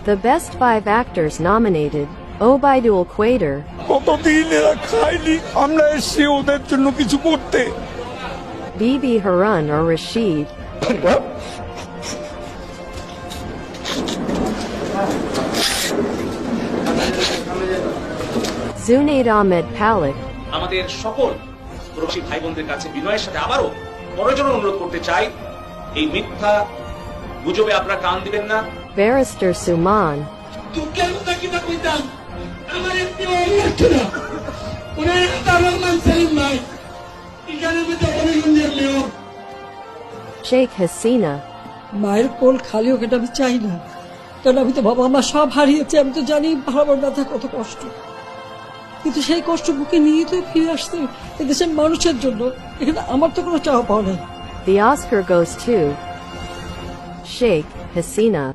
The best 5 actors nominated: Obaidul Quader, কতদিন এরা খায়নি, আমরা এসছি ওদের জন্য কিছু করতে। Bibi Harun or Rashid, Zunaid Ahmed Palik, আমাদের সকল প্রবাসী ভাই বোনদের কাছে বিনয়ের সাথে আবারও পরজনের অনুরোধ করতে চাই, এই মিথ্যা গুজবে আপনারা কান দিবেন না। Barrister Suman, Sheikh Hasina, মায়ের কোল খালি হোক এটা আমি চাই না, কারণ আমি তো বাবা মা সব হারিয়েছি। আমি তো জানি হারাবার ব্যথা কত কষ্ট, কিন্তু সেই কষ্ট বুকে নিয়ে তো ফিরে আসতে এদেশের মানুষের জন্য। এখানে আমার তো কোনো চাওয়া পাওয়া নেই। The Oscar goes to Sheikh Hasina.